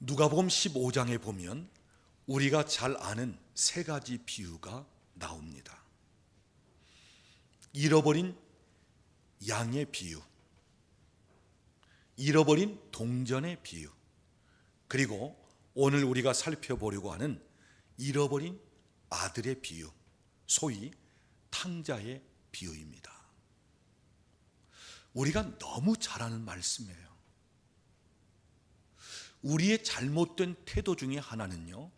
누가복음 15장에 보면 우리가 잘 아는 세 가지 비유가 나옵니다. 잃어버린 양의 비유, 잃어버린 동전의 비유, 그리고 오늘 우리가 살펴보려고 하는 잃어버린 아들의 비유, 소위 탕자의 비유입니다. 우리가 너무 잘 아는 말씀이에요. 우리의 잘못된 태도 중에 하나는요,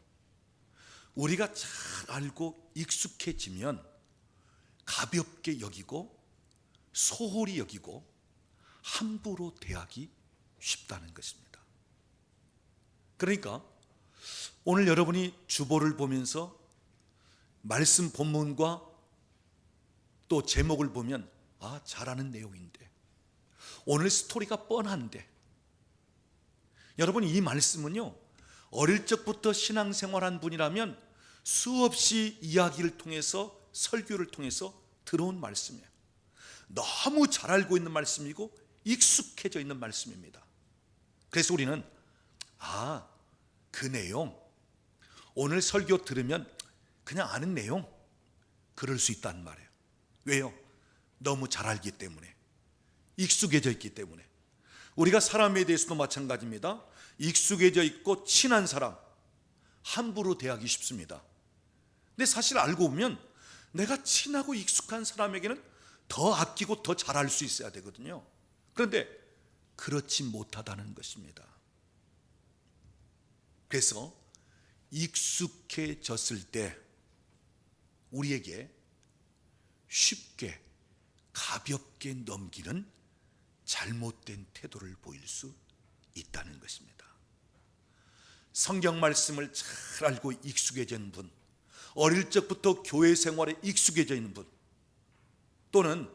우리가 잘 알고 익숙해지면 가볍게 여기고 소홀히 여기고 함부로 대하기 쉽다는 것입니다. 그러니까 오늘 여러분이 주보를 보면서 말씀 본문과 또 제목을 보면 잘 아는 내용인데, 오늘 스토리가 뻔한데, 여러분 이 말씀은요, 어릴 적부터 신앙생활한 분이라면 수없이 이야기를 통해서 설교를 통해서 들어온 말씀이에요. 너무 잘 알고 있는 말씀이고 익숙해져 있는 말씀입니다. 그래서 우리는 그 내용, 오늘 설교 들으면 그냥 아는 내용, 그럴 수 있단 말이에요. 왜요? 너무 잘 알기 때문에, 익숙해져 있기 때문에. 우리가 사람에 대해서도 마찬가지입니다. 익숙해져 있고 친한 사람, 함부로 대하기 쉽습니다. 근데 사실 알고 보면 내가 친하고 익숙한 사람에게는 더 아끼고 더 잘할 수 있어야 되거든요. 그런데 그렇지 못하다는 것입니다. 그래서 익숙해졌을 때 우리에게 쉽게 가볍게 넘기는 잘못된 태도를 보일 수 있다는 것입니다. 성경 말씀을 잘 알고 익숙해진 분, 어릴 적부터 교회 생활에 익숙해져 있는 분, 또는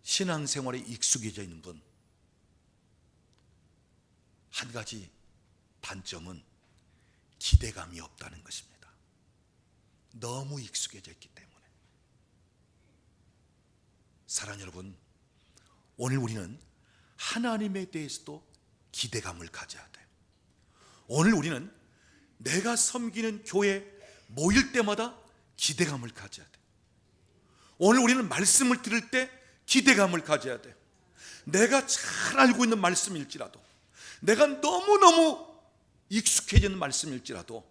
신앙생활에 익숙해져 있는 분, 한 가지 단점은 기대감이 없다는 것입니다. 너무 익숙해져 있기 때문에. 사랑하는 여러분, 오늘 우리는 하나님에 대해서도 기대감을 가져야 돼요. 오늘 우리는 내가 섬기는 교회 모일 때마다 기대감을 가져야 돼요. 오늘 우리는 말씀을 들을 때 기대감을 가져야 돼요. 내가 잘 알고 있는 말씀일지라도, 내가 너무너무 익숙해진 말씀일지라도,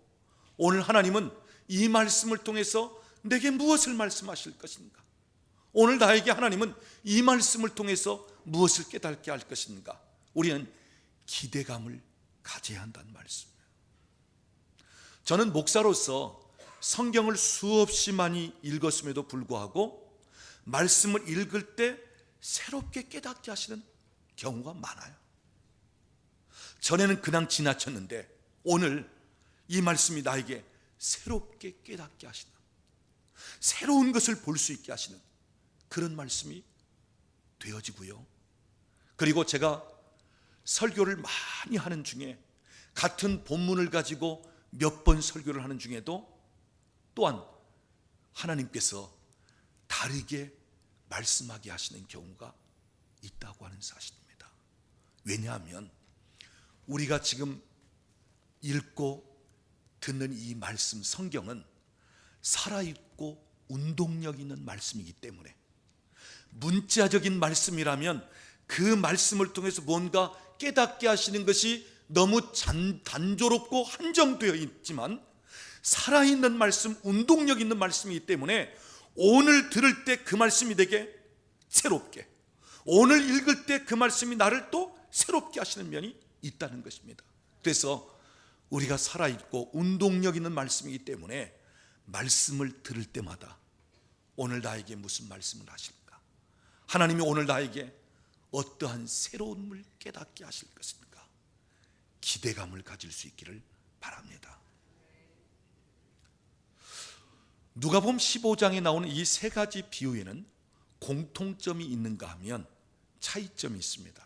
오늘 하나님은 이 말씀을 통해서 내게 무엇을 말씀하실 것인가? 오늘 나에게 하나님은 이 말씀을 통해서 무엇을 깨닫게 할 것인가? 우리는 기대감을 가져야 한다는 말씀이에요. 저는 목사로서 성경을 수없이 많이 읽었음에도 불구하고 말씀을 읽을 때 새롭게 깨닫게 하시는 경우가 많아요. 전에는 그냥 지나쳤는데 오늘 이 말씀이 나에게 새롭게 깨닫게 하시는, 새로운 것을 볼 수 있게 하시는 그런 말씀이 되어지고요. 그리고 제가 설교를 많이 하는 중에, 같은 본문을 가지고 몇 번 설교를 하는 중에도 또한 하나님께서 다르게 말씀하게 하시는 경우가 있다고 하는 사실입니다. 왜냐하면 우리가 지금 읽고 듣는 이 말씀, 성경은 살아있고 운동력 있는 말씀이기 때문에, 문자적인 말씀이라면 그 말씀을 통해서 뭔가 깨닫게 하시는 것이 너무 단조롭고 한정되어 있지만, 살아있는 말씀, 운동력 있는 말씀이기 때문에 오늘 들을 때 그 말씀이 되게 새롭게, 오늘 읽을 때 그 말씀이 나를 또 새롭게 하시는 면이 있다는 것입니다. 그래서 우리가 살아있고 운동력 있는 말씀이기 때문에 말씀을 들을 때마다 오늘 나에게 무슨 말씀을 하실까? 하나님이 오늘 나에게 어떠한 새로움을 깨닫게 하실 것인가? 기대감을 가질 수 있기를 바랍니다. 누가복음 15장에 나오는 이 세 가지 비유에는 공통점이 있는가 하면 차이점이 있습니다.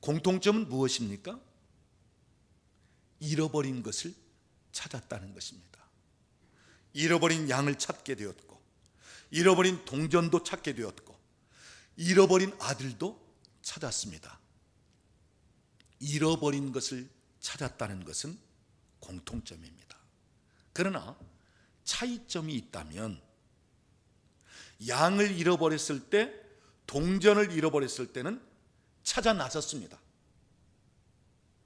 공통점은 무엇입니까? 잃어버린 것을 찾았다는 것입니다. 잃어버린 양을 찾게 되었고, 잃어버린 동전도 찾게 되었고, 잃어버린 아들도 찾았습니다. 잃어버린 것을 찾았다는 것은 공통점입니다. 그러나 차이점이 있다면, 양을 잃어버렸을 때, 동전을 잃어버렸을 때는 찾아 나섰습니다.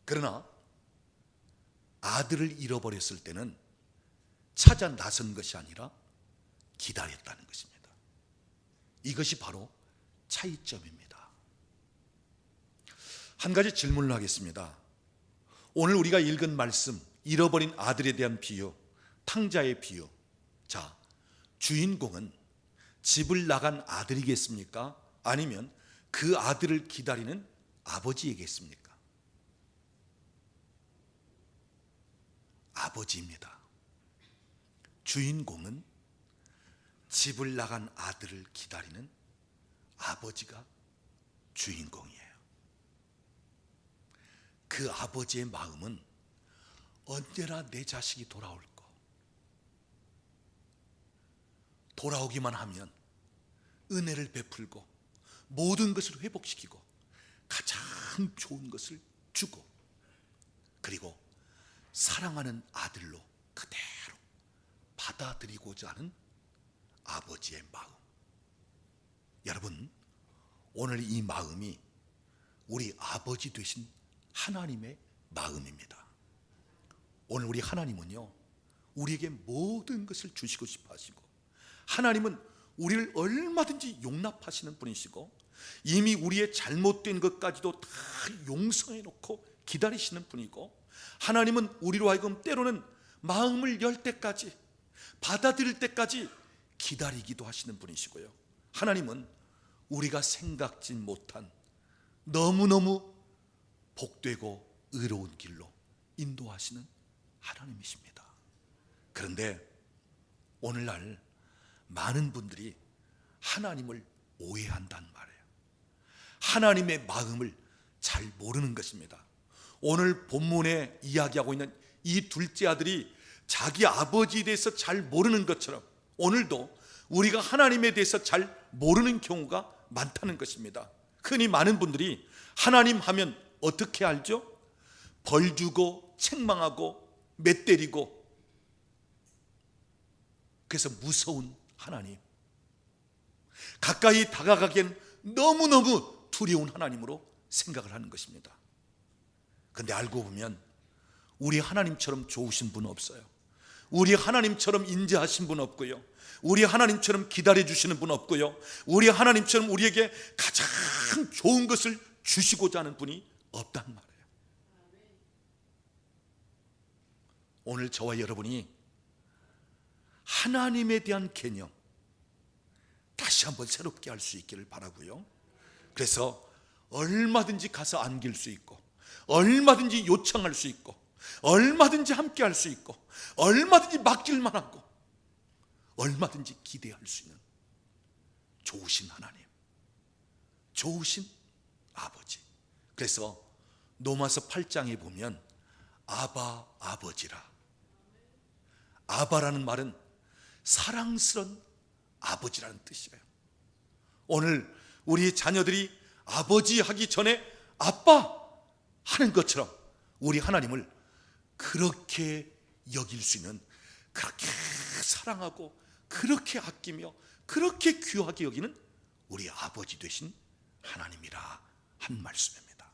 그러나 아들을 잃어버렸을 때는 찾아 나선 것이 아니라 기다렸다는 것입니다. 이것이 바로 차이점입니다. 한 가지 질문을 하겠습니다. 오늘 우리가 읽은 말씀, 잃어버린 아들에 대한 비유, 탕자의 비유. 자, 주인공은 집을 나간 아들이겠습니까? 아니면 그 아들을 기다리는 아버지이겠습니까? 아버지입니다. 주인공은 집을 나간 아들을 기다리는 아버지가 주인공이에요. 그 아버지의 마음은 언제나 내 자식이 돌아올 거, 돌아오기만 하면 은혜를 베풀고 모든 것을 회복시키고 가장 좋은 것을 주고, 그리고 사랑하는 아들로 그대로 받아들이고자 하는 아버지의 마음. 여러분, 오늘 이 마음이 우리 아버지 되신 하나님의 마음입니다. 오늘 우리 하나님은요, 우리에게 모든 것을 주시고 싶어 하시고, 하나님은 우리를 얼마든지 용납하시는 분이시고, 이미 우리의 잘못된 것까지도 다 용서해 놓고 기다리시는 분이고, 하나님은 우리로 하여금 때로는 마음을 열 때까지, 받아들일 때까지 기다리기도 하시는 분이시고요, 하나님은 우리가 생각지 못한 너무너무 복되고 의로운 길로 인도하시는 하나님이십니다. 그런데 오늘날 많은 분들이 하나님을 오해한단 말이에요. 하나님의 마음을 잘 모르는 것입니다. 오늘 본문에 이야기하고 있는 이 둘째 아들이 자기 아버지에 대해서 잘 모르는 것처럼, 오늘도 우리가 하나님에 대해서 잘 모르는 경우가 많다는 것입니다. 흔히 많은 분들이 하나님 하면 어떻게 알죠? 벌 주고 책망하고 매 때리고, 그래서 무서운 하나님, 가까이 다가가기엔 너무너무 두려운 하나님으로 생각을 하는 것입니다. 그런데 알고 보면 우리 하나님처럼 좋으신 분 없어요. 우리 하나님처럼 인자하신 분 없고요, 우리 하나님처럼 기다려주시는 분 없고요, 우리 하나님처럼 우리에게 가장 좋은 것을 주시고자 하는 분이 없단 말이에요. 오늘 저와 여러분이 하나님에 대한 개념 다시 한번 새롭게 할 수 있기를 바라고요, 그래서 얼마든지 가서 안길 수 있고, 얼마든지 요청할 수 있고, 얼마든지 함께 할 수 있고, 얼마든지 맡길만 하고, 얼마든지 기대할 수 있는 좋으신 하나님, 좋으신 아버지. 그래서 로마서 8장에 보면 아바, 아버지라. 아바라는 말은 사랑스러운 아버지라는 뜻이에요. 오늘 우리 자녀들이 아버지 하기 전에 아빠 하는 것처럼 우리 하나님을 그렇게 여길 수 있는, 그렇게 사랑하고 그렇게 아끼며 그렇게 귀하게 여기는 우리 아버지 되신 하나님이라 한 말씀입니다.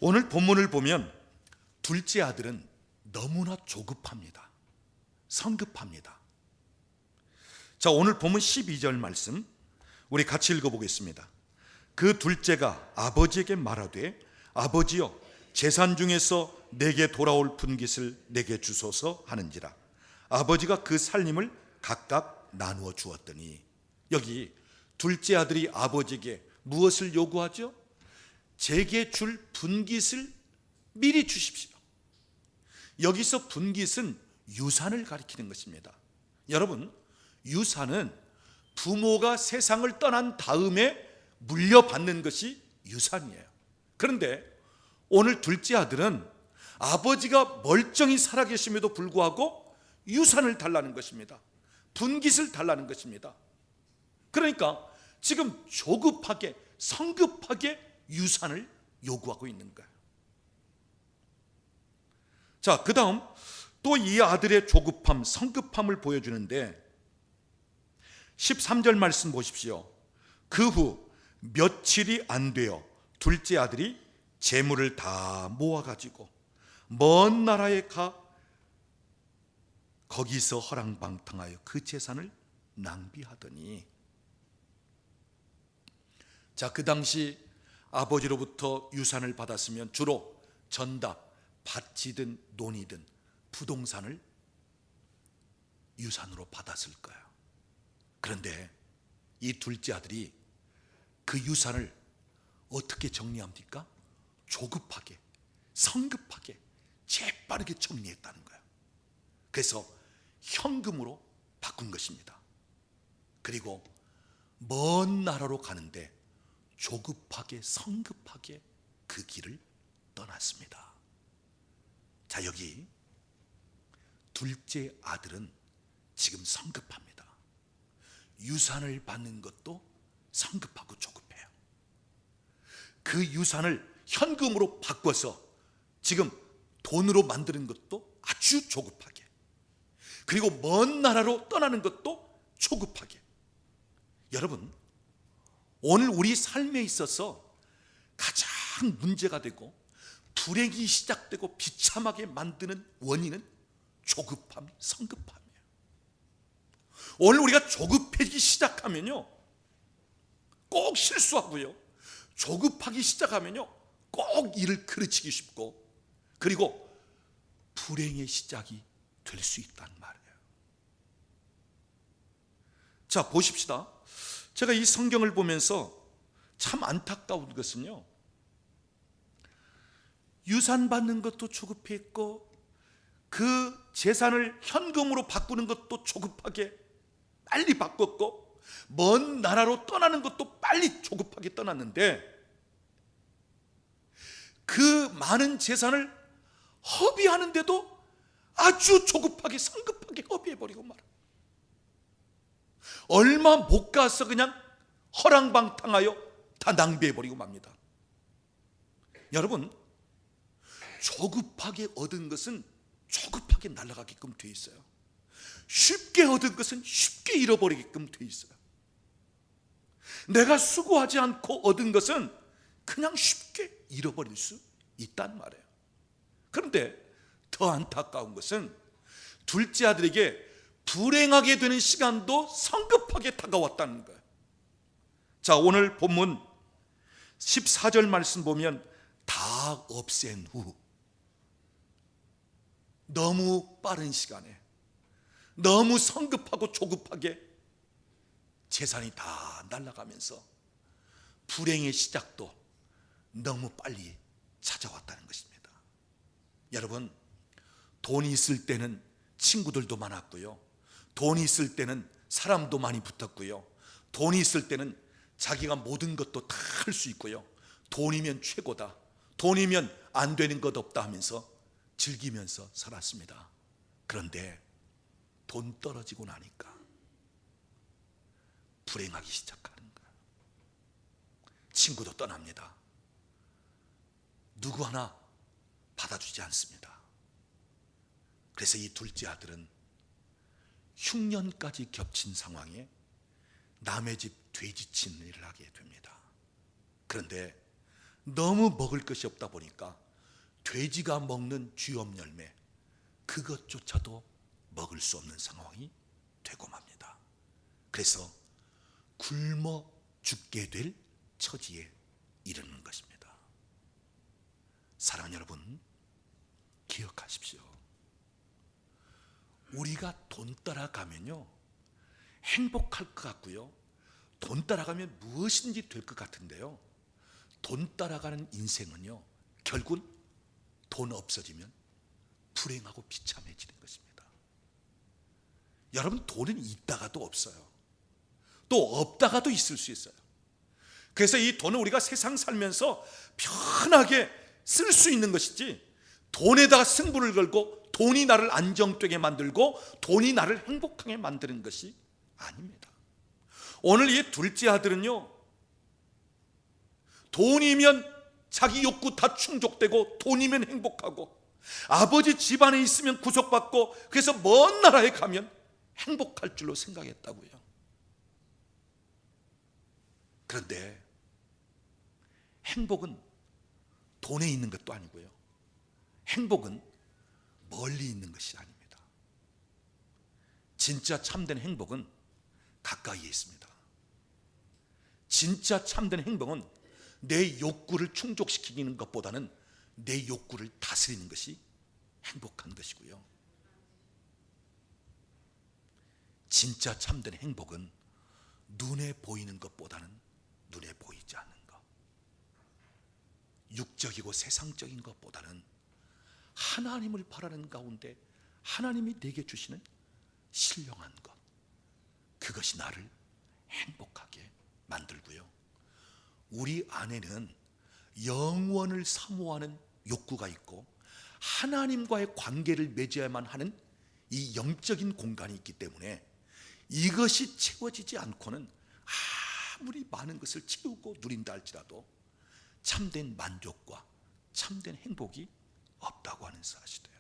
오늘 본문을 보면 둘째 아들은 너무나 조급합니다. 성급합니다. 자, 오늘 본문 12절 말씀 우리 같이 읽어보겠습니다. 그 둘째가 아버지에게 말하되 아버지여, 재산 중에서 내게 돌아올 분깃을 내게 주소서 하는지라. 아버지가 그 살림을 각각 나누어 주었더니, 여기 둘째 아들이 아버지에게 무엇을 요구하죠? 제게 줄 분깃을 미리 주십시오. 여기서 분깃은 유산을 가리키는 것입니다. 여러분, 유산은 부모가 세상을 떠난 다음에 물려받는 것이 유산이에요. 그런데 오늘 둘째 아들은 아버지가 멀쩡히 살아계심에도 불구하고 유산을 달라는 것입니다. 분깃을 달라는 것입니다. 그러니까 지금 조급하게, 성급하게 유산을 요구하고 있는 거예요. 자, 그 다음 또 이 아들의 조급함, 성급함을 보여주는데 13절 말씀 보십시오. 그 후 며칠이 안 되어 둘째 아들이 재물을 다 모아가지고 먼 나라에 가 거기서 허랑방탕하여 그 재산을 낭비하더니, 자, 그 당시 아버지로부터 유산을 받았으면 주로 전답, 밭이든 논이든 부동산을 유산으로 받았을 거예요. 그런데 이 둘째 아들이 그 유산을 어떻게 정리합니까? 조급하게, 성급하게, 재빠르게 정리했다는 거예요. 그래서 현금으로 바꾼 것입니다. 그리고 먼 나라로 가는데 조급하게, 성급하게 그 길을 떠났습니다. 자, 여기 둘째 아들은 지금 성급합니다. 유산을 받는 것도 성급하고 조급해요. 그 유산을 현금으로 바꿔서 지금 돈으로 만드는 것도 아주 조급하게, 그리고 먼 나라로 떠나는 것도 조급하게. 여러분, 오늘 우리 삶에 있어서 가장 문제가 되고 불행이 시작되고 비참하게 만드는 원인은 조급함, 성급함이에요. 오늘 우리가 조급해지기 시작하면요 꼭 실수하고요, 조급하기 시작하면요 꼭 일을 그르치기 쉽고, 그리고 불행의 시작이 될 수 있단 말이에요. 자, 보십시다. 제가 이 성경을 보면서 참 안타까운 것은요, 유산 받는 것도 조급했고 그 재산을 현금으로 바꾸는 것도 조급하게 빨리 바꿨고 먼 나라로 떠나는 것도 빨리 조급하게 떠났는데 그 많은 재산을 허비하는데도 아주 조급하게, 성급하게 허비해버리고 말아. 얼마 못 가서 그냥 허랑방탕하여 다 낭비해버리고 맙니다. 여러분, 조급하게 얻은 것은 조급하게 날아가게끔 돼 있어요. 쉽게 얻은 것은 쉽게 잃어버리게끔 돼 있어요. 내가 수고하지 않고 얻은 것은 그냥 쉽게 잃어버릴 수 있단 말이에요. 그런데 더 안타까운 것은 둘째 아들에게 불행하게 되는 시간도 성급하게 다가왔다는 거예요. 자, 오늘 본문 14절 말씀 보면 다 없앤 후 너무 빠른 시간에 너무 성급하고 조급하게 재산이 다 날아가면서 불행의 시작도 너무 빨리 찾아왔다는 것입니다. 여러분, 돈이 있을 때는 친구들도 많았고요, 돈이 있을 때는 사람도 많이 붙었고요, 돈이 있을 때는 자기가 모든 것도 다 할 수 있고요, 돈이면 최고다, 돈이면 안 되는 것 없다 하면서 즐기면서 살았습니다. 그런데 돈 떨어지고 나니까 불행하기 시작하는 거예요. 친구도 떠납니다. 누구 하나 받아주지 않습니다. 그래서 이 둘째 아들은 흉년까지 겹친 상황에 남의 집 돼지치는 일을 하게 됩니다. 그런데 너무 먹을 것이 없다 보니까 돼지가 먹는 쥐엄 열매, 그것조차도 먹을 수 없는 상황이 되고 맙니다. 그래서 굶어 죽게 될 처지에 이르는 것입니다. 사랑하는 여러분, 기억하십시오. 우리가 돈 따라가면요 행복할 것 같고요, 돈 따라가면 무엇인지 될 것 같은데요, 돈 따라가는 인생은요 결국은 돈 없어지면 불행하고 비참해지는 것입니다. 여러분, 돈은 있다가도 없어요. 또 없다가도 있을 수 있어요. 그래서 이 돈은 우리가 세상 살면서 편하게 쓸 수 있는 것이지, 돈에다가 승부를 걸고 돈이 나를 안정되게 만들고 돈이 나를 행복하게 만드는 것이 아닙니다. 오늘 이 둘째 아들은요, 돈이면 자기 욕구 다 충족되고 돈이면 행복하고 아버지 집안에 있으면 구속받고 그래서 먼 나라에 가면 행복할 줄로 생각했다고요. 그런데 행복은 돈에 있는 것도 아니고요. 행복은 멀리 있는 것이 아닙니다. 진짜 참된 행복은 가까이에 있습니다. 진짜 참된 행복은 내 욕구를 충족시키는 것보다는 내 욕구를 다스리는 것이 행복한 것이고요. 진짜 참된 행복은 눈에 보이는 것보다는 눈에 보이지 않는 것, 육적이고 세상적인 것보다는 하나님을 바라는 가운데 하나님이 내게 주시는 신령한 것, 그것이 나를 행복하게 만들고요. 우리 안에는 영원을 사모하는 욕구가 있고 하나님과의 관계를 맺어야만 하는 이 영적인 공간이 있기 때문에 이것이 채워지지 않고는 아무리 많은 것을 채우고 누린다 할지라도 참된 만족과 참된 행복이 없다고 하는 사실이에요.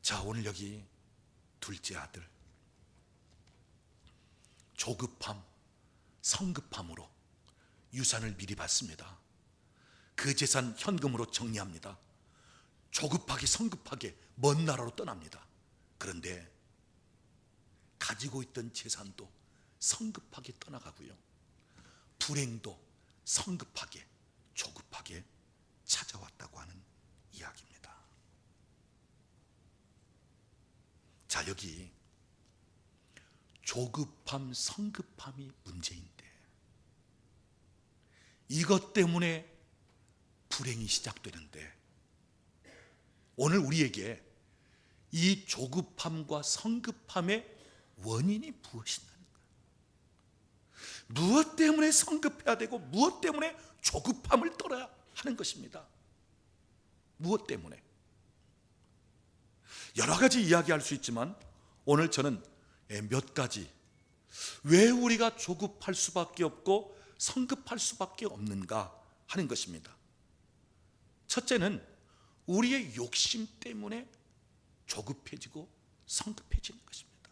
자, 오늘 여기 둘째 아들, 조급함, 성급함으로 유산을 미리 받습니다. 그 재산 현금으로 정리합니다. 조급하게 성급하게 먼 나라로 떠납니다. 그런데 가지고 있던 재산도 성급하게 떠나가고요, 불행도 성급하게 조급하게 찾아왔다고 하는 이야기입니다. 자, 여기 조급함, 성급함이 문제인데 이것 때문에 불행이 시작되는데 오늘 우리에게 이 조급함과 성급함의 원인이 무엇이냐는 거예요. 무엇 때문에 성급해야 되고 무엇 때문에 조급함을 떨어야 하는 것입니다. 무엇 때문에? 여러 가지 이야기할 수 있지만 오늘 저는 몇 가지, 왜 우리가 조급할 수밖에 없고 성급할 수밖에 없는가 하는 것입니다. 첫째는 우리의 욕심 때문에 조급해지고 성급해지는 것입니다.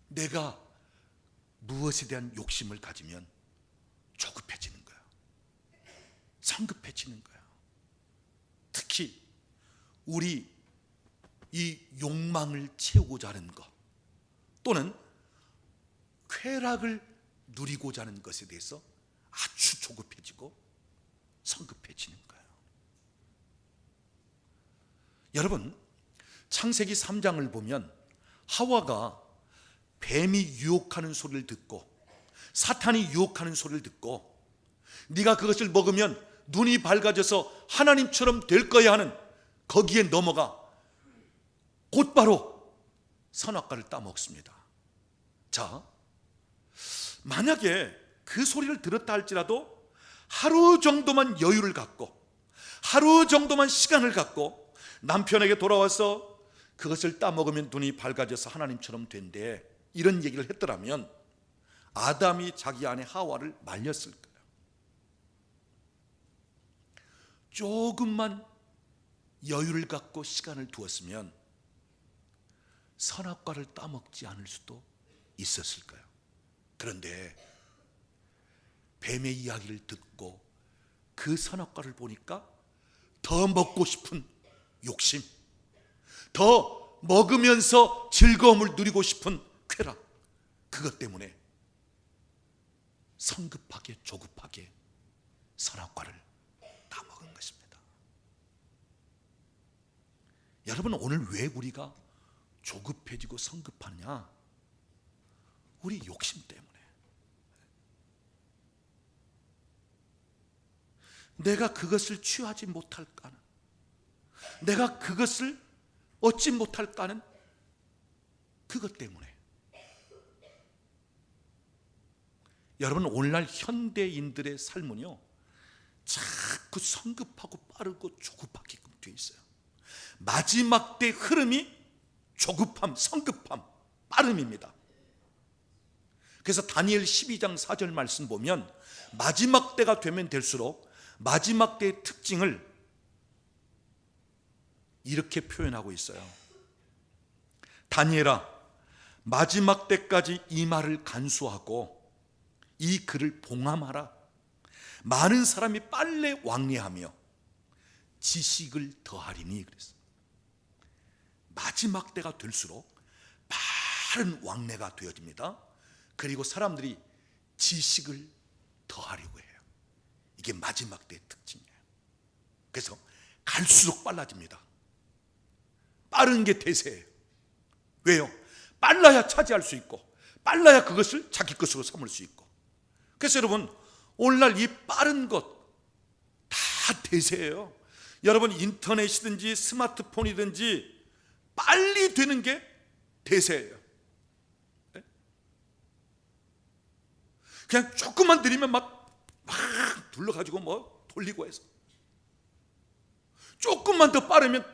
내가 무엇에 대한 욕심을 가지면 조급해지는 거야, 성급해지는 거야. 특히 우리 이 욕망을 채우고자 하는 것 또는 쾌락을 누리고자 하는 것에 대해서 아주 조급해지고 성급해지는 거예요. 여러분, 창세기 3장을 보면 하와가 뱀이 유혹하는 소리를 듣고 사탄이 유혹하는 소리를 듣고 네가 그것을 먹으면 눈이 밝아져서 하나님처럼 될 거야 하는 거기에 넘어가 곧바로 선악과를 따먹습니다. 자, 만약에 그 소리를 들었다 할지라도 하루 정도만 여유를 갖고 하루 정도만 시간을 갖고 남편에게 돌아와서 그것을 따먹으면 눈이 밝아져서 하나님처럼 된대, 이런 얘기를 했더라면 아담이 자기 아내 하와를 말렸을 거예요. 조금만 여유를 갖고 시간을 두었으면 선악과를 따먹지 않을 수도 있었을 거예요. 그런데 뱀의 이야기를 듣고 그 선악과를 보니까 더 먹고 싶은 욕심, 더 먹으면서 즐거움을 누리고 싶은 쾌락, 그것 때문에 성급하게 조급하게 선악과를 다 먹은 것입니다. 여러분, 오늘 왜 우리가 조급해지고 성급하냐? 우리 욕심 때문에. 내가 그것을 취하지 못할까는, 내가 그것을 얻지 못할까는 그것 때문에. 여러분, 오늘날 현대인들의 삶은요 자꾸 성급하고 빠르고 조급하게끔 되어 있어요. 마지막 때 흐름이 조급함, 성급함, 빠름입니다. 그래서 다니엘 12장 4절 말씀 보면 마지막 때가 되면 될수록 마지막 때의 특징을 이렇게 표현하고 있어요. 다니엘아, 마지막 때까지 이 말을 간수하고 이 글을 봉함하라. 많은 사람이 빨래 왕래하며 지식을 더하리니. 그랬어요. 마지막 때가 될수록 빠른 왕래가 되어집니다. 그리고 사람들이 지식을 더하려고 해요. 이게 마지막 때의 특징이에요. 그래서 갈수록 빨라집니다. 빠른 게 대세예요. 왜요? 빨라야 차지할 수 있고, 빨라야 그것을 자기 것으로 삼을 수 있고. 그래서 여러분, 오늘날 이 빠른 것 다 대세예요. 여러분, 인터넷이든지 스마트폰이든지 빨리 되는 게 대세예요. 그냥 조금만 느리면 막 둘러가지고 뭐 돌리고 해서, 조금만 더 빠르면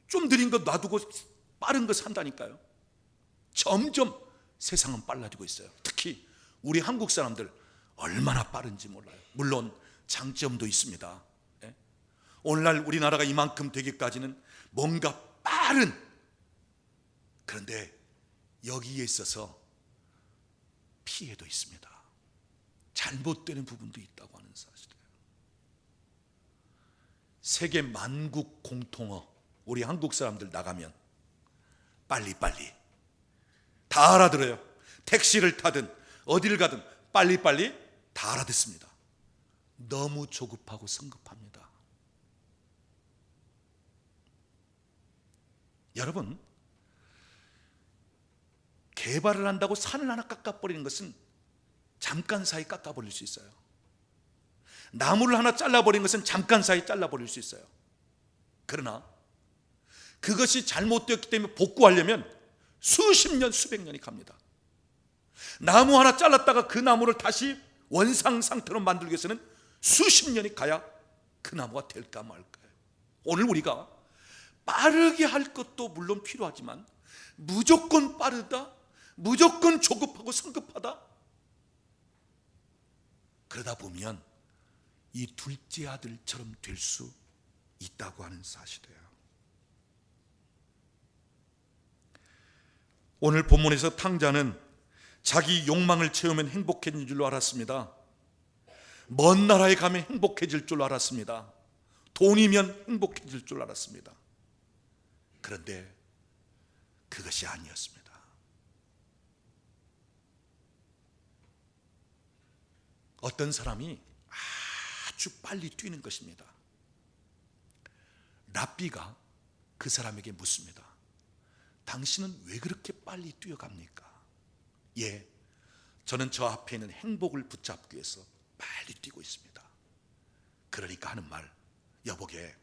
좀 느린 거 놔두고 빠른 거 산다니까요. 점점 세상은 빨라지고 있어요. 특히 우리 한국 사람들 얼마나 빠른지 몰라요. 물론 장점도 있습니다. 오늘날 우리나라가 이만큼 되기까지는 뭔가 빠른, 그런데 여기에 있어서 피해도 있습니다. 잘못되는 부분도 있다고 하는 사실이에요. 세계 만국 공통어, 우리 한국 사람들 나가면 빨리빨리 다 알아들어요. 택시를 타든 어디를 가든 빨리빨리 다 알아듣습니다. 너무 조급하고 성급합니다. 여러분, 개발을 한다고 산을 하나 깎아버리는 것은 잠깐 사이 깎아버릴 수 있어요. 나무를 하나 잘라버리는 것은 잠깐 사이 잘라버릴 수 있어요. 그러나 그것이 잘못되었기 때문에 복구하려면 수십 년, 수백 년이 갑니다. 나무 하나 잘랐다가 그 나무를 다시 원상 상태로 만들기 위해서는 수십 년이 가야 그 나무가 될까 말까요. 오늘 우리가 빠르게 할 것도 물론 필요하지만 무조건 빠르다, 무조건 조급하고 성급하다, 그러다 보면 이 둘째 아들처럼 될 수 있다고 하는 사실이에요. 오늘 본문에서 탕자는 자기 욕망을 채우면 행복해질 줄로 알았습니다. 먼 나라에 가면 행복해질 줄 알았습니다. 돈이면 행복해질 줄 알았습니다. 그런데 그것이 아니었습니다. 어떤 사람이 아주 빨리 뛰는 것입니다. 랍비가 그 사람에게 묻습니다. 당신은 왜 그렇게 빨리 뛰어갑니까? 예, 저는 저 앞에 있는 행복을 붙잡기 위해서 빨리 뛰고 있습니다. 그러니까 하는 말, 여보게,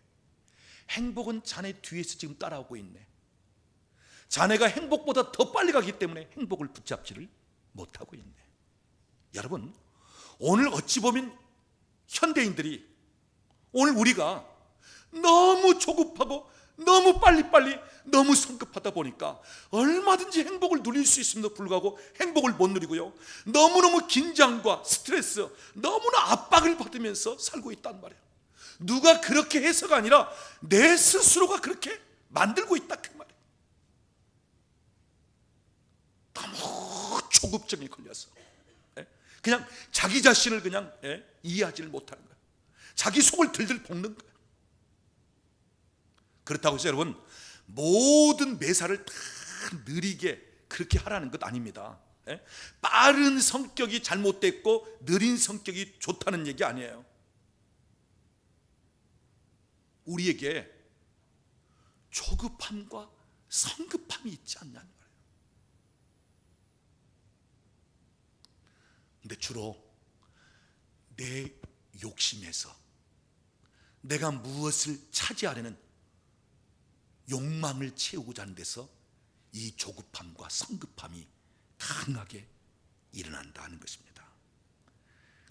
행복은 자네 뒤에서 지금 따라오고 있네. 자네가 행복보다 더 빨리 가기 때문에 행복을 붙잡지를 못하고 있네. 여러분, 오늘 어찌 보면 현대인들이, 오늘 우리가 너무 조급하고 너무 빨리빨리 너무 성급하다 보니까 얼마든지 행복을 누릴 수 있음에도 불구하고 행복을 못 누리고요, 너무너무 긴장과 스트레스, 너무나 압박을 받으면서 살고 있단 말이에요. 누가 그렇게 해서가 아니라 내 스스로가 그렇게 만들고 있다, 그 말이에요. 너무 조급증에 걸려서 그냥 자기 자신을 그냥 이해하지를 못하는 거예요. 자기 속을 들들 볶는 거예요. 그렇다고 해서 여러분, 모든 매사를 다 느리게 그렇게 하라는 것 아닙니다. 빠른 성격이 잘못됐고 느린 성격이 좋다는 얘기 아니에요. 우리에게 조급함과 성급함이 있지 않냐는 거예요. 근데 주로 내 욕심에서 내가 무엇을 차지하려는 욕망을 채우고자 하는 데서 이 조급함과 성급함이 강하게 일어난다 하는 것입니다.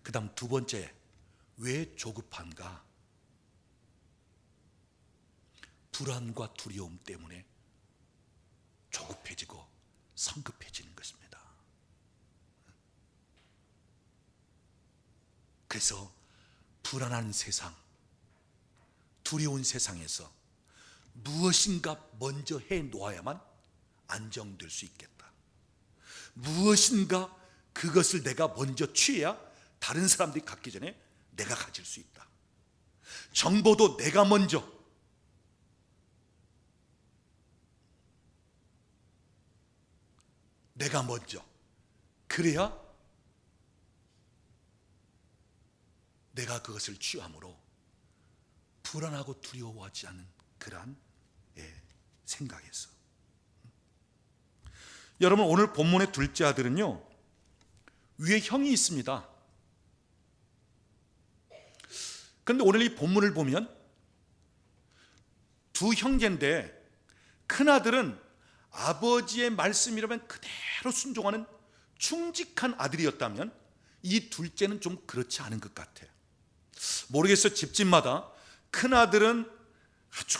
그 다음 두 번째, 왜 조급한가? 불안과 두려움 때문에 조급해지고 성급해지는 것입니다. 그래서 불안한 세상, 두려운 세상에서 무엇인가 먼저 해 놓아야만 안정될 수 있겠다. 무엇인가 그것을 내가 먼저 취해야 다른 사람들이 갖기 전에 내가 가질 수 있다. 정보도 내가 먼저, 그래야 내가 그것을 취함으로 불안하고 두려워하지 않는 그러한 생각에서. 여러분, 오늘 본문의 둘째 아들은요, 위에 형이 있습니다. 그런데 오늘 이 본문을 보면 두 형제인데, 큰 아들은 아버지의 말씀이라면 그대로 순종하는 충직한 아들이었다면 이 둘째는 좀 그렇지 않은 것 같아요. 모르겠어요. 집집마다 큰 아들은 아주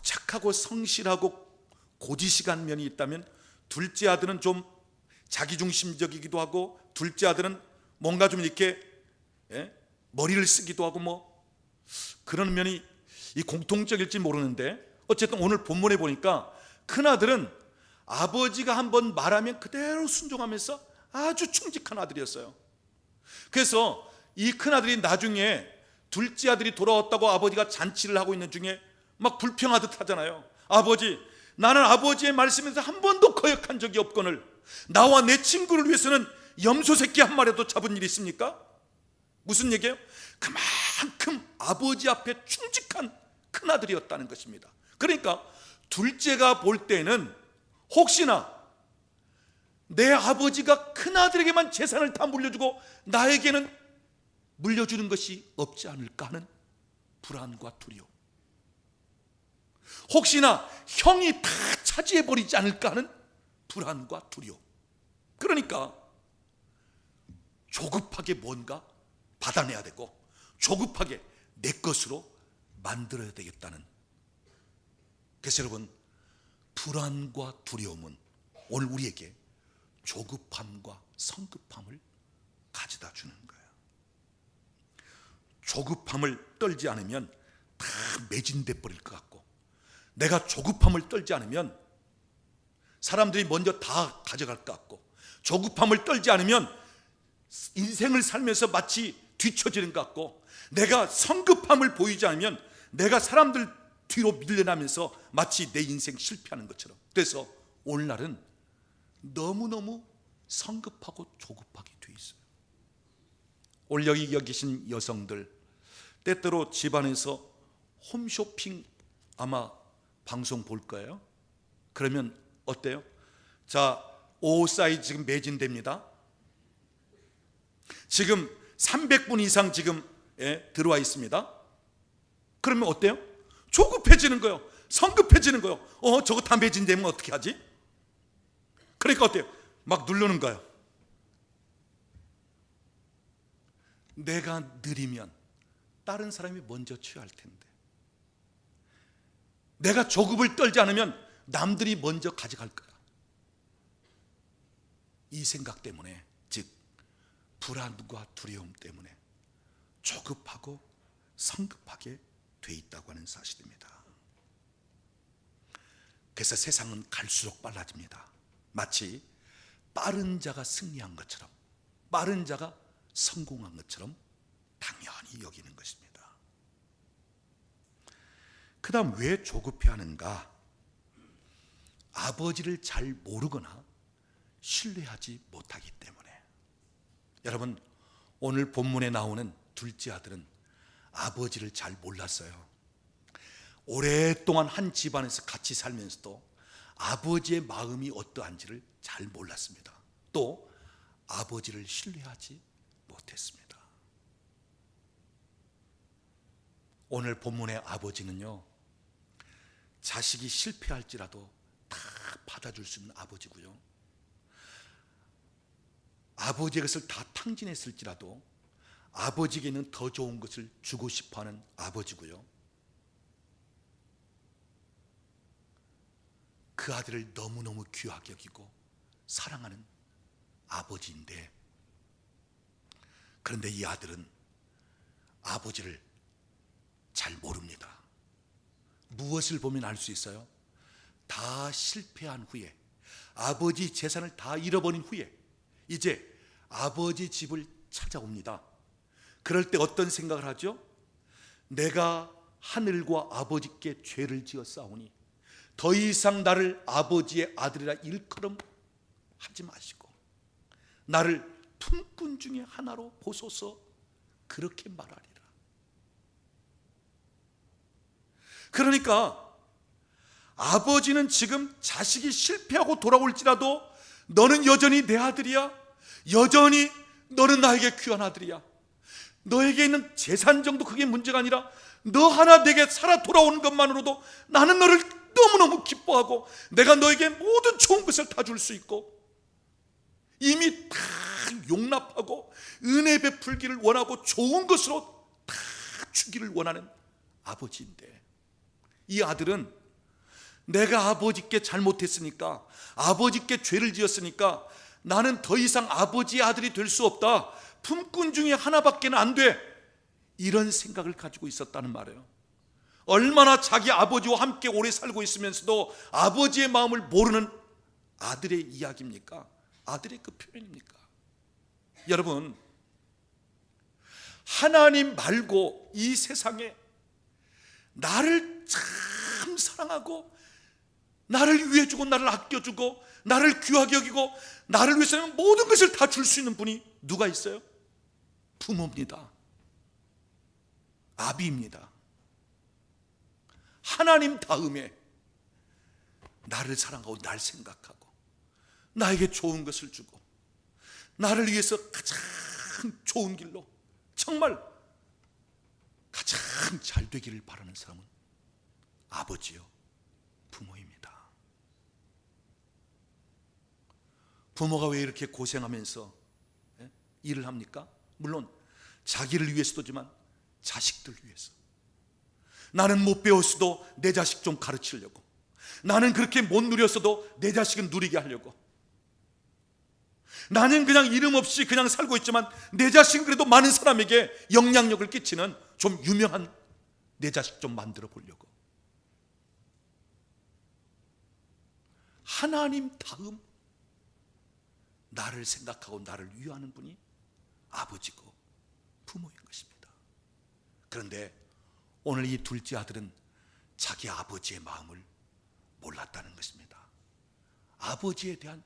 착하고 성실하고 고지식한 면이 있다면, 둘째 아들은 좀 자기중심적이기도 하고, 둘째 아들은 뭔가 좀 이렇게 머리를 쓰기도 하고 뭐 그런 면이 이 공통적일지 모르는데, 어쨌든 오늘 본문에 보니까 큰 아들은 아버지가 한번 말하면 그대로 순종하면서 아주 충직한 아들이었어요. 그래서 이 큰 아들이 나중에 둘째 아들이 돌아왔다고 아버지가 잔치를 하고 있는 중에 막 불평하듯 하잖아요. 아버지, 나는 아버지의 말씀에서 한 번도 거역한 적이 없거늘 나와 내 친구를 위해서는 염소 새끼 한 마리도 잡은 일이 있습니까? 무슨 얘기예요? 그만큼 아버지 앞에 충직한 큰 아들이었다는 것입니다. 그러니까 둘째가 볼 때는 혹시나 내 아버지가 큰 아들에게만 재산을 다 물려주고 나에게는 물려주는 것이 없지 않을까 하는 불안과 두려움, 혹시나 형이 다 차지해버리지 않을까 하는 불안과 두려움. 그러니까 조급하게 뭔가 받아내야 되고 조급하게 내 것으로 만들어야 되겠다는. 그래서 여러분, 불안과 두려움은 오늘 우리에게 조급함과 성급함을 가져다 주는 거예요. 조급함을 떨지 않으면 다 매진돼 버릴 것 같고, 내가 조급함을 떨지 않으면 사람들이 먼저 다 가져갈 것 같고, 조급함을 떨지 않으면 인생을 살면서 마치 뒤처지는 것 같고, 내가 성급함을 보이지 않으면 내가 사람들 뒤로 밀려나면서 마치 내 인생 실패하는 것처럼. 그래서 오늘날은 너무너무 성급하고 조급하게 돼 있어요. 오늘 여기 계신 여성들, 때때로 집안에서 홈쇼핑 아마 방송 볼 거예요. 그러면 어때요? 자, 5 사이즈 지금 매진됩니다. 지금 300분 이상 지금 들어와 있습니다. 그러면 어때요? 조급해지는 거예요. 성급해지는 거예요. 저거 다 매진되면 어떻게 하지? 그러니까 어때요? 막 누르는 거예요. 내가 느리면 다른 사람이 먼저 취할 텐데, 내가 조급을 떨지 않으면 남들이 먼저 가져갈 거야. 이 생각 때문에, 즉 불안과 두려움 때문에 조급하고 성급하게 돼 있다고 하는 사실입니다. 그래서 세상은 갈수록 빨라집니다. 마치 빠른 자가 승리한 것처럼, 빠른 자가 성공한 것처럼 당연히 여기는 것입니다. 그 다음 왜 조급해하는가? 아버지를 잘 모르거나 신뢰하지 못하기 때문에. 여러분, 오늘 본문에 나오는 둘째 아들은 아버지를 잘 몰랐어요. 오랫동안 한 집안에서 같이 살면서도 아버지의 마음이 어떠한지를 잘 몰랐습니다. 또 아버지를 신뢰하지 못했습니다. 오늘 본문의 아버지는요, 자식이 실패할지라도 다 받아줄 수 있는 아버지고요, 아버지의 것을 다 탕진했을지라도 아버지에게는 더 좋은 것을 주고 싶어하는 아버지고요, 그 아들을 너무너무 귀하게 여기고 사랑하는 아버지인데, 그런데 이 아들은 아버지를 잘 모릅니다. 무엇을 보면 알 수 있어요? 다 실패한 후에, 아버지 재산을 다 잃어버린 후에 이제 아버지 집을 찾아옵니다. 그럴 때 어떤 생각을 하죠? 내가 하늘과 아버지께 죄를 지었사오니 더 이상 나를 아버지의 아들이라 일컬음 하지 마시고 나를 품꾼 중에 하나로 보소서, 그렇게 말하리라. 그러니까 아버지는 지금 자식이 실패하고 돌아올지라도 너는 여전히 내 아들이야, 여전히 너는 나에게 귀한 아들이야, 너에게 있는 재산 정도 그게 문제가 아니라 너 하나 내게 살아 돌아오는 것만으로도 나는 너를 너무너무 기뻐하고 내가 너에게 모든 좋은 것을 다 줄 수 있고 이미 다 용납하고 은혜 베풀기를 원하고 좋은 것으로 다 주기를 원하는 아버지인데, 이 아들은 내가 아버지께 잘못했으니까, 아버지께 죄를 지었으니까 나는 더 이상 아버지의 아들이 될 수 없다, 품꾼 중에 하나밖에는 안 돼, 이런 생각을 가지고 있었다는 말이에요. 얼마나 자기 아버지와 함께 오래 살고 있으면서도 아버지의 마음을 모르는 아들의 이야기입니까? 아들의 그 표현입니까? 여러분, 하나님 말고 이 세상에 나를 참 사랑하고 나를 위해주고 나를 아껴주고 나를 귀하게 여기고 나를 위해서는 모든 것을 다 줄 수 있는 분이 누가 있어요? 부모입니다. 아비입니다. 하나님 다음에 나를 사랑하고 날 생각하고 나에게 좋은 것을 주고 나를 위해서 가장 좋은 길로 정말 가장 잘 되기를 바라는 사람은 아버지요, 부모입니다. 부모가 왜 이렇게 고생하면서 일을 합니까? 물론 자기를 위해서도지만 자식들 위해서. 나는 못 배웠어도 내 자식 좀 가르치려고, 나는 그렇게 못 누렸어도 내 자식은 누리게 하려고, 나는 그냥 이름 없이 그냥 살고 있지만 내 자식은 그래도 많은 사람에게 영향력을 끼치는 좀 유명한 내 자식 좀 만들어 보려고. 하나님 다음 나를 생각하고 나를 위하는 분이 아버지고 부모인 것입니다. 그런데 오늘 이 둘째 아들은 자기 아버지의 마음을 몰랐다는 것입니다. 아버지에 대한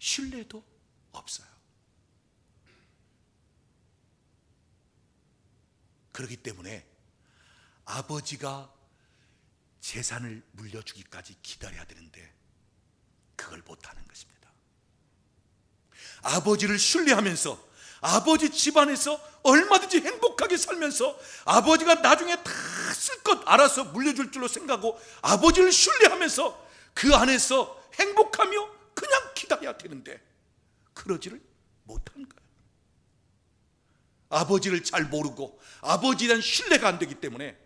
신뢰도 없어요. 그렇기 때문에 아버지가 재산을 물려주기까지 기다려야 되는데 그걸 못하는 것입니다. 아버지를 신뢰하면서 아버지 집안에서 얼마든지 행복하게 살면서 아버지가 나중에 다 쓸 것 알아서 물려줄 줄로 생각하고 아버지를 신뢰하면서 그 안에서 행복하며 그냥 기다려야 되는데 그러지를 못한 거예요. 아버지를 잘 모르고 아버지에 대한 신뢰가 안 되기 때문에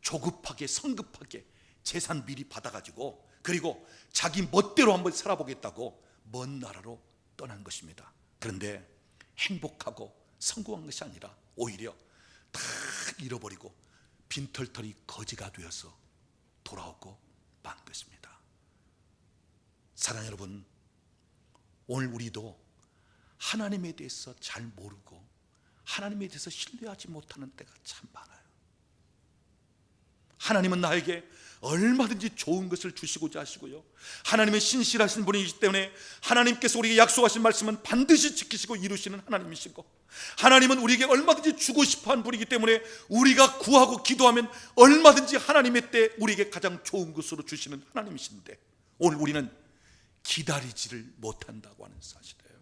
조급하게 성급하게 재산 미리 받아가지고 그리고 자기 멋대로 한번 살아보겠다고 먼 나라로 떠난 것입니다. 그런데 행복하고 성공한 것이 아니라 오히려 다 잃어버리고 빈털터리 거지가 되어서 돌아오고 만 것입니다. 사랑하는 여러분, 오늘 우리도 하나님에 대해서 잘 모르고 하나님에 대해서 신뢰하지 못하는 때가 참 많아요. 하나님은 나에게 얼마든지 좋은 것을 주시고자 하시고요, 하나님은 신실하신 분이기 때문에 하나님께서 우리에게 약속하신 말씀은 반드시 지키시고 이루시는 하나님이시고, 하나님은 우리에게 얼마든지 주고 싶어하는 분이기 때문에 우리가 구하고 기도하면 얼마든지 하나님의 때 우리에게 가장 좋은 것으로 주시는 하나님이신데 오늘 우리는 기다리지를 못한다고 하는 사실이에요.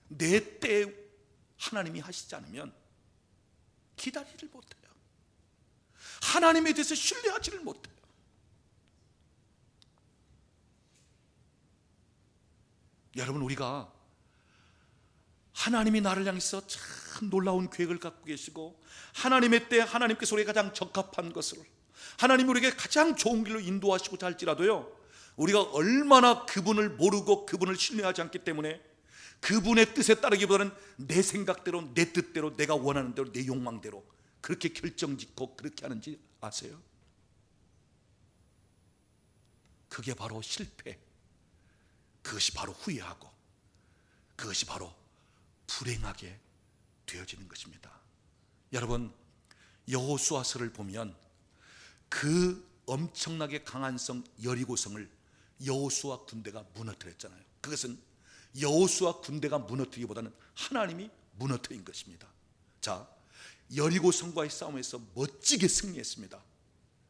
내 때 하나님이 하시지 않으면 기다리지를 못해요. 하나님에 대해서 신뢰하지를 못해요. 여러분, 우리가 하나님이 나를 향해서 참 놀라운 계획을 갖고 계시고 하나님의 때 하나님께서 우리에게 가장 적합한 것을 하나님이 우리에게 가장 좋은 길로 인도하시고자 할지라도요, 우리가 얼마나 그분을 모르고 그분을 신뢰하지 않기 때문에 그분의 뜻에 따르기보다는 내 생각대로, 내 뜻대로, 내가 원하는 대로, 내 욕망대로 그렇게 결정짓고 그렇게 하는지 아세요? 그게 바로 실패, 그것이 바로 후회하고, 그것이 바로 불행하게 되어지는 것입니다. 여러분, 여호수아서를 보면 그 엄청나게 강한 성 여리고성을 여호수아 군대가 무너뜨렸잖아요. 그것은 여호수아 군대가 무너뜨리기보다는 하나님이 무너뜨린 것입니다. 자, 여리고성과의 싸움에서 멋지게 승리했습니다.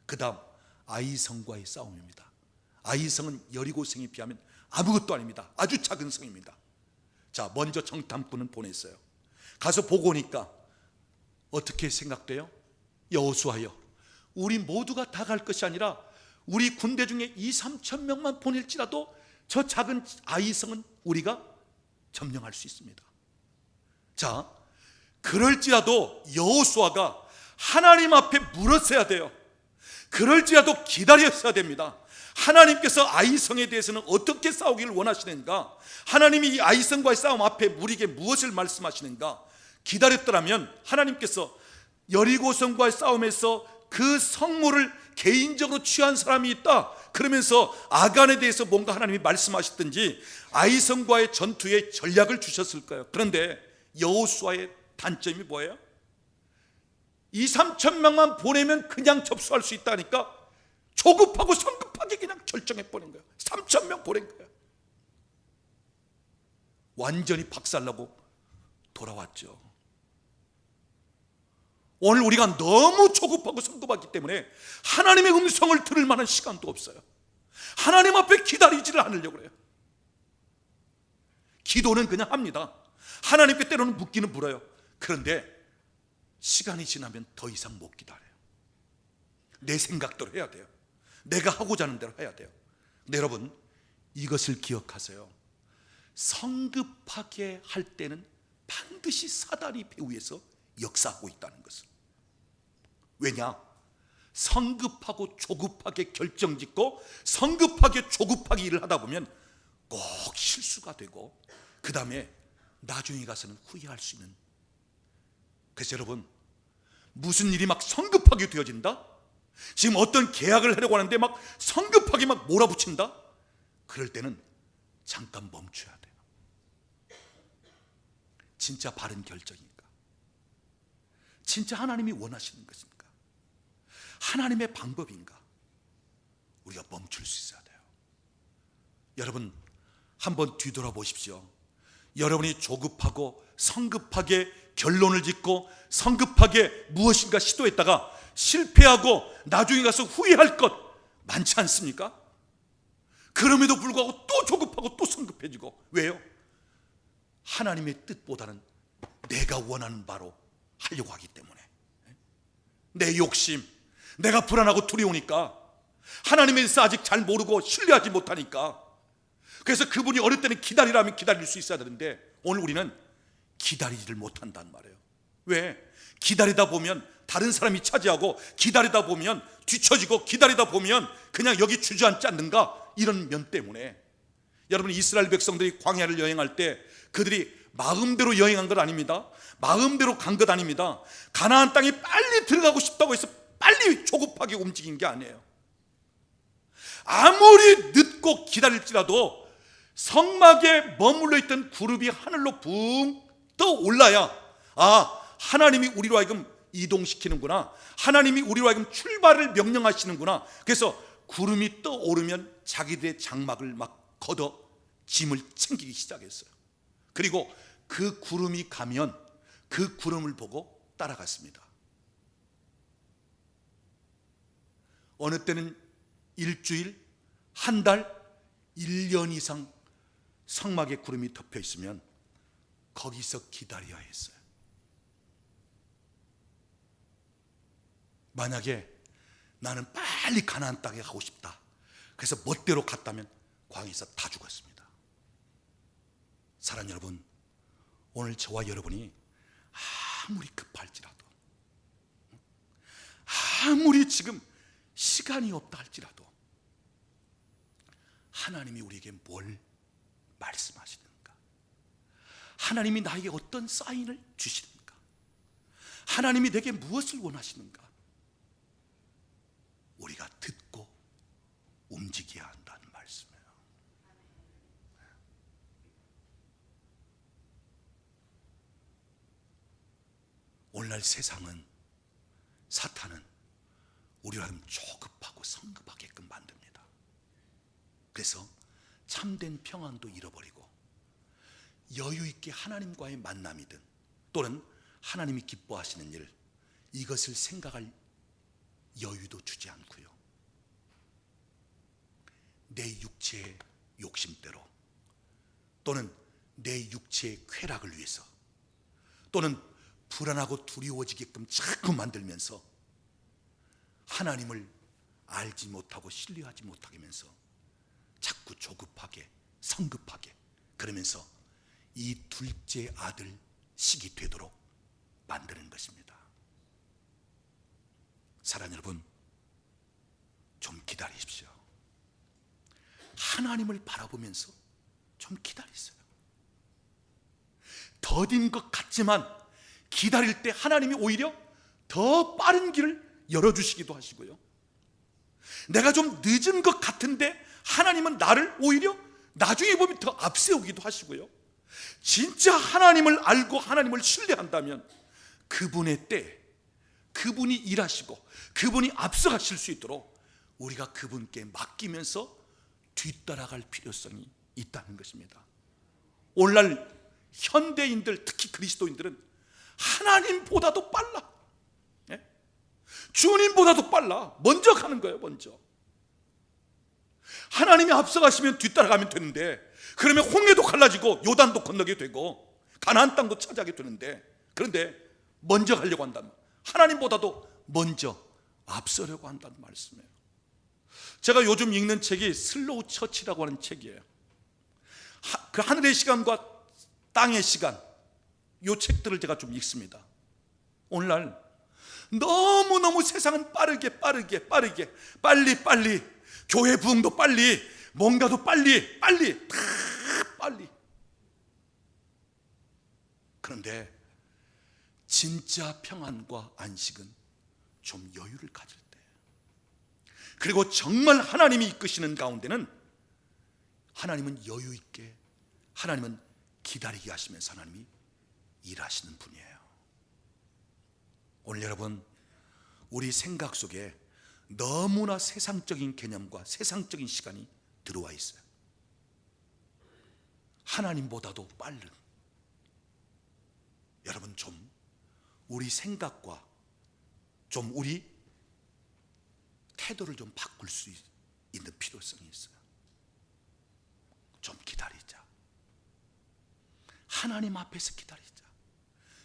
그 다음 아이성과의 싸움입니다. 아이성은 여리고성에 비하면 아무것도 아닙니다. 아주 작은 성입니다. 자, 먼저 정탐꾼은 보냈어요. 가서 보고 오니까 어떻게 생각돼요? 여호수아여, 우리 모두가 다 갈 것이 아니라 우리 군대 중에 2-3천 명만 보낼지라도 저 작은 아이성은 우리가 점령할 수 있습니다. 자, 그럴지라도 여호수아가 하나님 앞에 물었어야 돼요. 그럴지라도 기다렸어야 됩니다. 하나님께서 아이성에 대해서는 어떻게 싸우기를 원하시는가, 하나님이 이 아이성과의 싸움 앞에 우리에게 무엇을 말씀하시는가 기다렸더라면, 하나님께서 여리고성과의 싸움에서 그 성물을 개인적으로 취한 사람이 있다 그러면서 아간에 대해서 뭔가 하나님이 말씀하셨든지 아이성과의 전투에 전략을 주셨을 거예요. 그런데 여호수아의 단점이 뭐예요? 2-3천 명만 보내면 그냥 접수할 수 있다니까 조급하고 성급하게 그냥 결정해버린 거예요. 3천 명 보낸 거예요. 완전히 박살나고 돌아왔죠. 오늘 우리가 너무 조급하고 성급하기 때문에 하나님의 음성을 들을 만한 시간도 없어요. 하나님 앞에 기다리지를 않으려고 그래요. 기도는 그냥 합니다. 하나님께 때로는 묻기는 물어요. 그런데 시간이 지나면 더 이상 못 기다려요. 내 생각대로 해야 돼요. 내가 하고자 하는 대로 해야 돼요. 근데 여러분, 이것을 기억하세요. 성급하게 할 때는 반드시 사단이 배후에서 역사하고 있다는 것을. 왜냐? 성급하고 조급하게 결정짓고 성급하게 조급하게 일을 하다 보면 꼭 실수가 되고 그 다음에 나중에 가서는 후회할 수 있는. 그래서 여러분, 무슨 일이 막 성급하게 되어진다? 지금 어떤 계약을 하려고 하는데 막 성급하게 막 몰아붙인다? 그럴 때는 잠깐 멈춰야 돼요. 진짜 바른 결정인가? 진짜 하나님이 원하시는 것입니까? 하나님의 방법인가? 우리가 멈출 수 있어야 돼요. 여러분, 한번 뒤돌아보십시오. 여러분이 조급하고 성급하게 결론을 짓고 성급하게 무엇인가 시도했다가 실패하고 나중에 가서 후회할 것 많지 않습니까? 그럼에도 불구하고 또 조급하고 또 성급해지고. 왜요? 하나님의 뜻보다는 내가 원하는 바로 하려고 하기 때문에. 내 욕심, 내가 불안하고 두려우니까, 하나님에 대해서 아직 잘 모르고 신뢰하지 못하니까. 그래서 그분이 어릴 때는 기다리라면 기다릴 수 있어야 되는데 오늘 우리는 기다리지를 못한단 말이에요. 왜? 기다리다 보면 다른 사람이 차지하고, 기다리다 보면 뒤처지고, 기다리다 보면 그냥 여기 주저앉지 않는가, 이런 면 때문에. 여러분, 이스라엘 백성들이 광야를 여행할 때 그들이 마음대로 여행한 건 아닙니다. 마음대로 간 것 아닙니다. 가나안 땅에 빨리 들어가고 싶다고 해서 빨리 조급하게 움직인 게 아니에요. 아무리 늦고 기다릴지라도 성막에 머물러 있던 구름이 하늘로 붕 떠 올라야, 아, 하나님이 우리로 하여금 이동시키는구나, 하나님이 우리로 하여금 출발을 명령하시는구나. 그래서 구름이 떠오르면 자기들의 장막을 막 걷어 짐을 챙기기 시작했어요. 그리고 그 구름이 가면 그 구름을 보고 따라갔습니다. 어느 때는 일주일, 한 달, 1년 이상 성막에 구름이 덮여 있으면 거기서 기다려야 했어요. 만약에 나는 빨리 가나안 땅에 가고 싶다, 그래서 멋대로 갔다면 광야에서 다 죽었습니다. 사랑 여러분, 오늘 저와 여러분이 아무리 급할지라도, 아무리 지금 시간이 없다 할지라도 하나님이 우리에게 뭘 말씀하시는가? 하나님이 나에게 어떤 사인을 주시는가? 하나님이 내게 무엇을 원하시는가? 우리가 듣고 움직여야 한다는 말씀이에요. 오늘날 세상은, 사탄은 우리를 조급하고 성급하게끔 만듭니다. 그래서 참된 평안도 잃어버리고 여유 있게 하나님과의 만남이든 또는 하나님이 기뻐하시는 일, 이것을 생각할 여유도 주지 않고요, 내 육체의 욕심대로 또는 내 육체의 쾌락을 위해서 또는 불안하고 두려워지게끔 자꾸 만들면서 하나님을 알지 못하고 신뢰하지 못하게 하면서 자꾸 조급하게 성급하게, 그러면서 이 둘째 아들 식이 되도록 만드는 것입니다. 사랑하는 여러분, 좀 기다리십시오. 하나님을 바라보면서 좀 기다리세요. 더딘 것 같지만 기다릴 때 하나님이 오히려 더 빠른 길을 열어주시기도 하시고요, 내가 좀 늦은 것 같은데 하나님은 나를 오히려 나중에 보면 더 앞세우기도 하시고요, 진짜 하나님을 알고 하나님을 신뢰한다면 그분의 때, 그분이 일하시고 그분이 앞서가실 수 있도록 우리가 그분께 맡기면서 뒤따라갈 필요성이 있다는 것입니다. 오늘날 현대인들, 특히 그리스도인들은 하나님보다도 빨라, 주님보다도 빨라, 먼저 가는 거예요. 먼저 하나님이 앞서가시면 뒤따라가면 되는데, 그러면 홍해도 갈라지고 요단도 건너게 되고 가나안 땅도 차지하게 되는데, 그런데 먼저 가려고 한다면 하나님보다도 먼저 앞서려고 한다는 말씀이에요. 제가 요즘 읽는 책이 슬로우 처치라고 하는 책이에요. 그 하늘의 시간과 땅의 시간, 이 책들을 제가 좀 읽습니다. 오늘날 너무너무 세상은 빠르게 빨리, 교회 부흥도 빨리, 뭔가도 빨리 다 빨리. 그런데 진짜 평안과 안식은 좀 여유를 가질 때, 그리고 정말 하나님이 이끄시는 가운데는 하나님은 여유 있게, 하나님은 기다리게 하시면서 하나님이 일하시는 분이에요. 오늘 여러분, 우리 생각 속에 너무나 세상적인 개념과 세상적인 시간이 들어와 있어요. 하나님보다도 빠른, 여러분 좀 우리 생각과 좀 우리 태도를 좀 바꿀 수 있는 필요성이 있어요. 좀 기다리자. 하나님 앞에서 기다리자.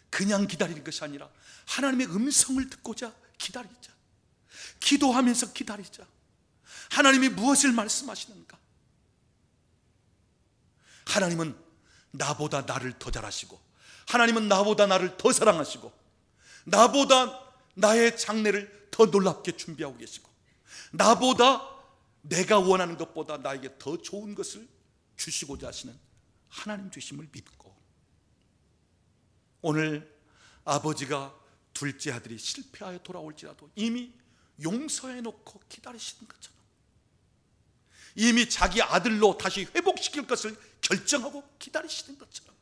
그냥 기다리는 것이 아니라 하나님의 음성을 듣고자 기다리자. 기도하면서 기다리자. 하나님이 무엇을 말씀하시는가? 하나님은 나보다 나를 더 잘하시고, 하나님은 나보다 나를 더 사랑하시고, 나보다 나의 장래를 더 놀랍게 준비하고 계시고, 나보다 내가 원하는 것보다 나에게 더 좋은 것을 주시고자 하시는 하나님 되심을 믿고, 오늘 아버지가 둘째 아들이 실패하여 돌아올지라도 이미 용서해 놓고 기다리시는 것처럼, 이미 자기 아들로 다시 회복시킬 것을 결정하고 기다리시는 것처럼,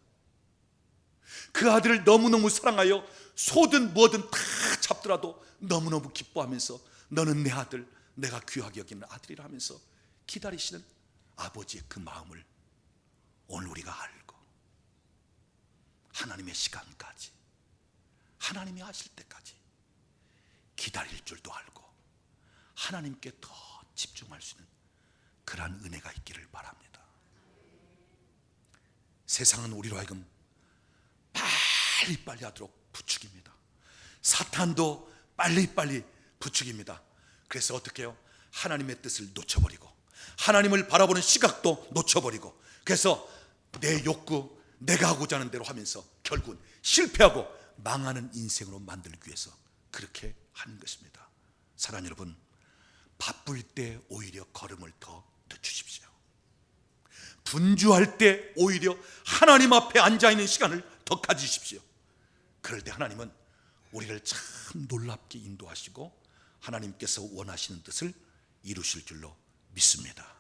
그 아들을 너무너무 사랑하여 소든 뭐든 다 잡더라도 너무너무 기뻐하면서 너는 내 아들, 내가 귀하게 여기는 아들이라 하면서 기다리시는 아버지의 그 마음을 오늘 우리가 알고, 하나님의 시간까지, 하나님이 하실 때까지 기다릴 줄도 알고 하나님께 더 집중할 수 있는 그러한 은혜가 있기를 바랍니다. 세상은 우리로 하여금 빨리빨리 하도록 부추깁니다. 사탄도 빨리빨리 부추깁니다. 그래서 어떻게 해요? 하나님의 뜻을 놓쳐버리고 하나님을 바라보는 시각도 놓쳐버리고, 그래서 내 욕구, 내가 하고자 하는 대로 하면서 결국은 실패하고 망하는 인생으로 만들기 위해서 그렇게 하는 것입니다. 사랑하는 여러분, 바쁠 때 오히려 걸음을 더 늦추십시오. 분주할 때 오히려 하나님 앞에 앉아있는 시간을 더 가지십시오. 그럴 때 하나님은 우리를 참 놀랍게 인도하시고 하나님께서 원하시는 뜻을 이루실 줄로 믿습니다.